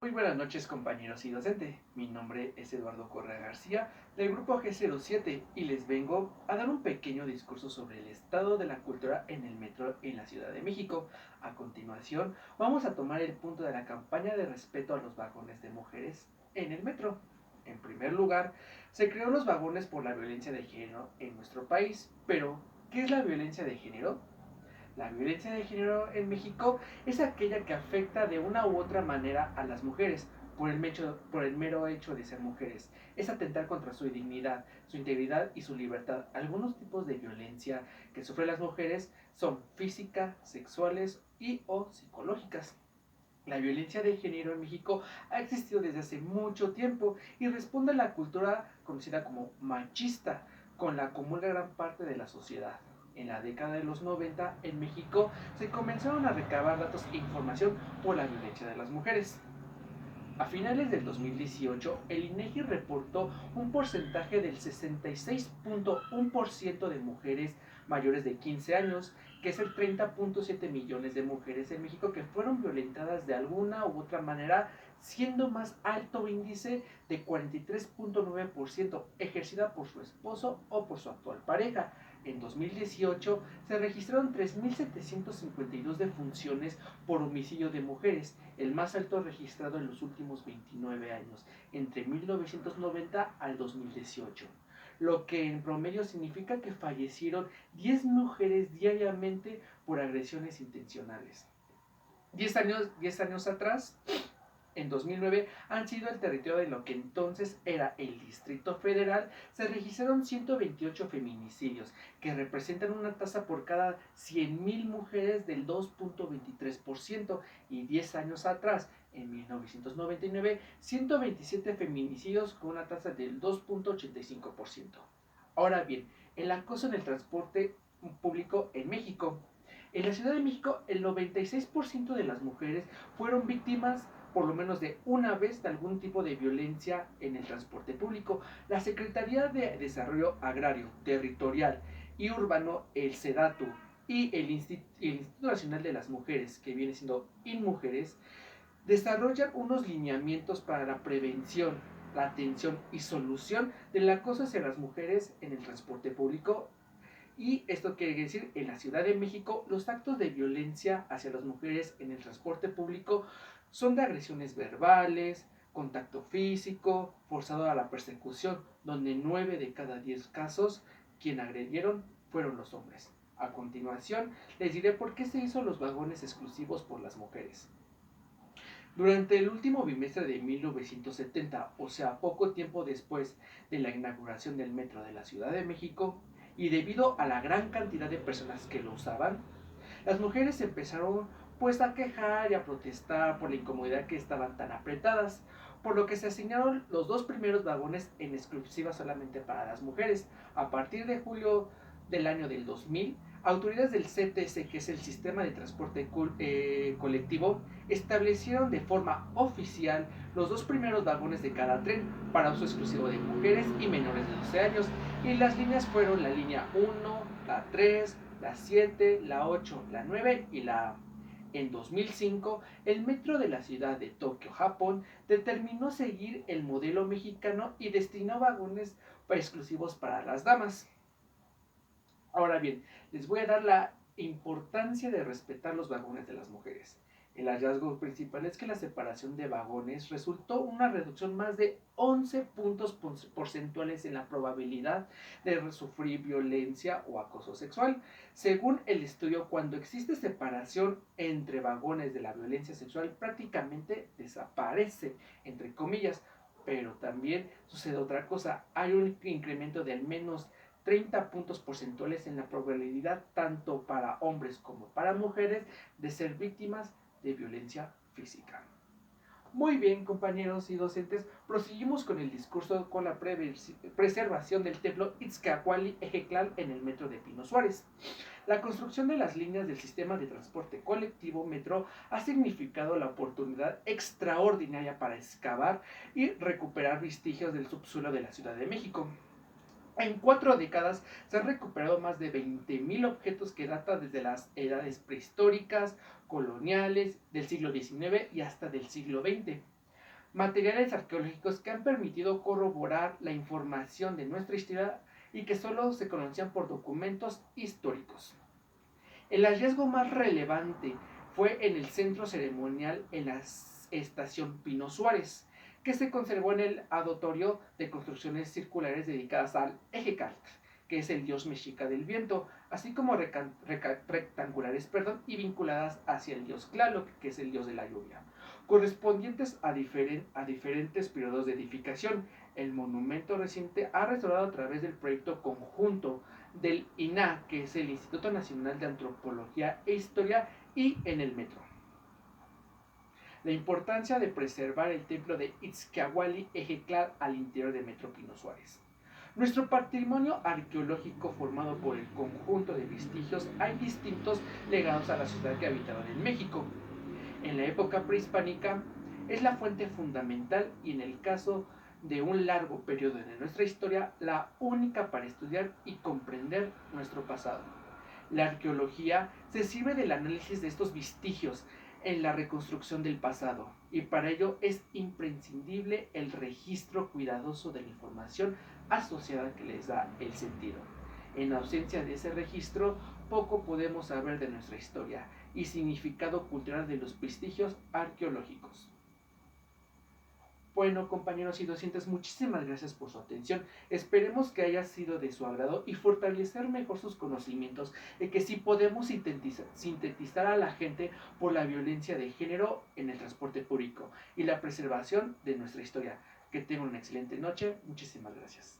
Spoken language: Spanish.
Muy buenas noches, compañeros y docente. Mi nombre es Eduardo Correa García del grupo G07 y les vengo a dar un pequeño discurso sobre el estado de la cultura en el metro en la Ciudad de México. A continuación, vamos a tomar el punto de la campaña de respeto a los vagones de mujeres en el metro. En primer lugar, se creó los vagones por la violencia de género en nuestro país. Pero, ¿qué es la violencia de género? La violencia de género en México es aquella que afecta de una u otra manera a las mujeres por el mero hecho de ser mujeres. Es atentar contra su dignidad, su integridad y su libertad. Algunos tipos de violencia que sufren las mujeres son físicas, sexuales y o psicológicas. La violencia de género en México ha existido desde hace mucho tiempo y responde a la cultura conocida como machista, con la comulga gran parte de la sociedad. En la década de los 90 en México se comenzaron a recabar datos e información por la violencia de las mujeres. A finales del 2018, el INEGI reportó un porcentaje del 66.1% de mujeres mayores de 15 años, que es el 30.7 millones de mujeres en México que fueron violentadas de alguna u otra manera, siendo más alto índice de 43.9% ejercida por su esposo o por su actual pareja. En 2018 se registraron 3.752 defunciones por homicidio de mujeres, el más alto registrado en los últimos 29 años, entre 1990 al 2018, lo que en promedio significa que fallecieron 10 mujeres diariamente por agresiones intencionales. 10 años atrás, en 2009, han sido el territorio de lo que entonces era el Distrito Federal, se registraron 128 feminicidios, que representan una tasa por cada 100.000 mujeres del 2.23%, y 10 años atrás, en 1999, 127 feminicidios con una tasa del 2.85%. Ahora bien, el acoso en el transporte público en México. En la Ciudad de México, el 96% de las mujeres fueron víctimas por lo menos de una vez de algún tipo de violencia en el transporte público. La Secretaría de Desarrollo Agrario, Territorial y Urbano, el SEDATU, y el Instituto Nacional de las Mujeres, que viene siendo INMUJERES, desarrollan unos lineamientos para la prevención, la atención y solución del acoso hacia las mujeres en el transporte público. Y esto quiere decir, en la Ciudad de México, los actos de violencia hacia las mujeres en el transporte público son de agresiones verbales, contacto físico, forzado a la persecución, donde 9 de cada 10 casos quien agredieron fueron los hombres. A continuación, les diré por qué se hizo los vagones exclusivos por las mujeres. Durante el último bimestre de 1970, o sea, poco tiempo después de la inauguración del metro de la Ciudad de México, y debido a la gran cantidad de personas que lo usaban, las mujeres empezaron pues a quejar y a protestar por la incomodidad que estaban tan apretadas, por lo que se asignaron los dos primeros vagones en exclusiva solamente para las mujeres. A partir de julio del año del 2000, autoridades del CTS, que es el Sistema de Transporte Colectivo, establecieron de forma oficial los dos primeros vagones de cada tren para uso exclusivo de mujeres y menores de 12 años, y las líneas fueron la línea 1, la 3, la 7, la 8, la 9 y la A. En 2005, el metro de la ciudad de Tokio, Japón, determinó seguir el modelo mexicano y destinó vagones exclusivos para las damas. Ahora bien, les voy a dar la importancia de respetar los vagones de las mujeres. El hallazgo principal es que la separación de vagones resultó una reducción más de 11 puntos porcentuales en la probabilidad de sufrir violencia o acoso sexual. Según el estudio, cuando existe separación entre vagones de la violencia sexual, prácticamente desaparece, entre comillas. Pero también sucede otra cosa, hay un incremento de al menos 30 puntos porcentuales en la probabilidad tanto para hombres como para mujeres de ser víctimas de violencia física. Muy bien, compañeros y docentes, proseguimos con el discurso con la preservación del templo Itzcahuali Ejeclal en el metro de Pino Suárez. La construcción de las líneas del sistema de transporte colectivo metro ha significado la oportunidad extraordinaria para excavar y recuperar vestigios del subsuelo de la Ciudad de México. En 4 décadas se han recuperado más de 20.000 objetos que datan desde las edades prehistóricas, coloniales, del siglo XIX y hasta del siglo XX. materiales arqueológicos que han permitido corroborar la información de nuestra historia y que solo se conocían por documentos históricos. El hallazgo más relevante fue en el centro ceremonial en la estación Pino Suárez, que se conservó en el adoratorio de construcciones circulares dedicadas al Ejecatl, que es el dios mexica del viento, así como rectangulares y vinculadas hacia el dios Tlaloc, que es el dios de la lluvia, correspondientes a diferentes periodos de edificación. El monumento reciente ha restaurado a través del proyecto conjunto del INAH, que es el Instituto Nacional de Antropología e Historia, y en el metro. La importancia de preservar el templo de Itzcahuali Ejecatl al interior de Metro Pino Suárez. Nuestro patrimonio arqueológico, formado por el conjunto de vestigios, hay distintos legados a la sociedad que habitaron en México. En la época prehispánica es la fuente fundamental y, en el caso de un largo periodo de nuestra historia, la única para estudiar y comprender nuestro pasado. La arqueología se sirve del análisis de estos vestigios en la reconstrucción del pasado, y para ello es imprescindible el registro cuidadoso de la información asociada que les da el sentido. En ausencia de ese registro, poco podemos saber de nuestra historia y significado cultural de los vestigios arqueológicos. Bueno, compañeros y docentes, muchísimas gracias por su atención. Esperemos que haya sido de su agrado y fortalecer mejor sus conocimientos de que sí podemos sintetizar a la gente por la violencia de género en el transporte público y la preservación de nuestra historia. Que tengan una excelente noche. Muchísimas gracias.